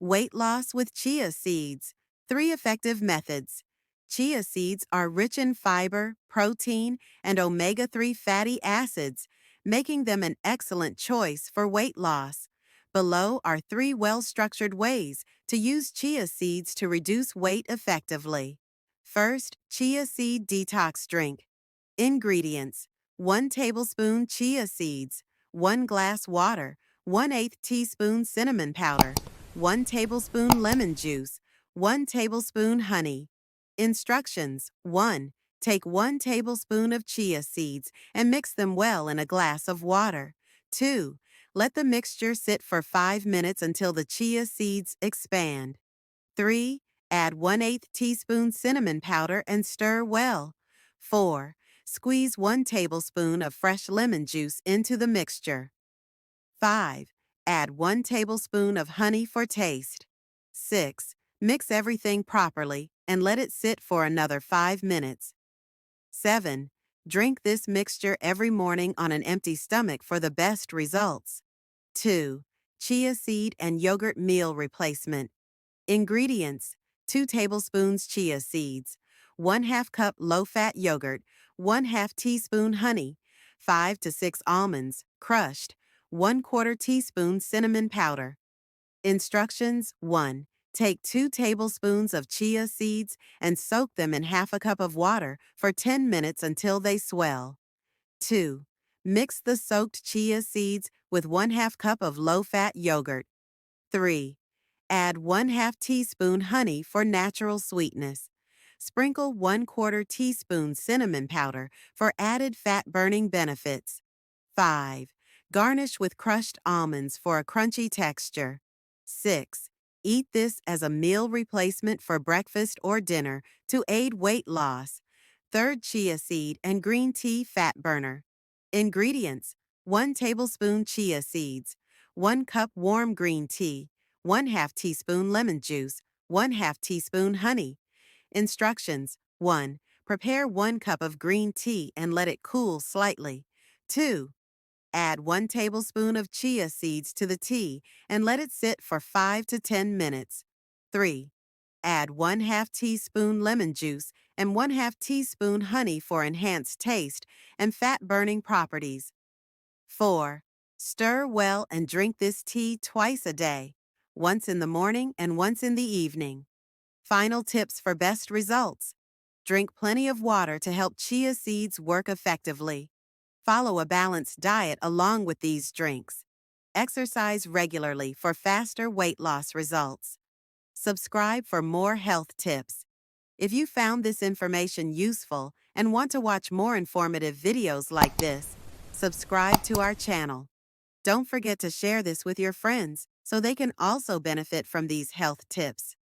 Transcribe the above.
Weight loss with chia seeds. 3 effective methods. Chia seeds are rich in fiber, protein, and omega-3 fatty acids, making them an excellent choice for weight loss. Below are 3 well-structured ways to use chia seeds to reduce weight effectively. First, chia seed detox drink. Ingredients: 1 tablespoon chia seeds, 1 glass water, 1/8 teaspoon cinnamon powder, 1 tablespoon lemon juice, 1 tablespoon honey. Instructions: 1. Take 1 tablespoon of chia seeds and mix them well in a glass of water. 2. Let the mixture sit for 5 minutes until the chia seeds expand. 3. Add 1/8 teaspoon cinnamon powder and stir well. 4. Squeeze 1 tablespoon of fresh lemon juice into the mixture. 5. Add 1 tablespoon of honey for taste. 6. Mix everything properly and let it sit for another 5 minutes. 7. Drink this mixture every morning on an empty stomach for the best results. 2. Chia seed and yogurt meal replacement. Ingredients: 2 tablespoons chia seeds, 1/2 cup low-fat yogurt, 1/2 teaspoon honey, 5 to 6 almonds, crushed, 1/4 teaspoon cinnamon powder. Instructions: 1. Take 2 tablespoons of chia seeds and soak them in 1/2 cup of water for 10 minutes until they swell. 2. Mix the soaked chia seeds with 1/2 cup of low-fat yogurt. 3. Add 1/2 teaspoon honey for natural sweetness. Sprinkle 1/4 teaspoon cinnamon powder for added fat-burning benefits. 5. Garnish with crushed almonds for a crunchy texture. 6. Eat this as a meal replacement for breakfast or dinner to aid weight loss. Third chia seed and green tea fat burner. Ingredients: 1 tablespoon chia seeds, 1 cup warm green tea, 1/2 teaspoon lemon juice, 1/2 teaspoon honey. Instructions: 1. Prepare 1 cup of green tea and let it cool slightly. 2. Add 1 tablespoon of chia seeds to the tea and let it sit for 5 to 10 minutes. 3. Add 1/2 teaspoon lemon juice and 1/2 teaspoon honey for enhanced taste and fat-burning properties. 4. Stir well and drink this tea twice a day, once in the morning and once in the evening. Final tips for best results. Drink plenty of water to help chia seeds work effectively. Follow a balanced diet along with these drinks. Exercise regularly for faster weight loss results. Subscribe for more health tips. If you found this information useful and want to watch more informative videos like this, subscribe to our channel. Don't forget to share this with your friends so they can also benefit from these health tips.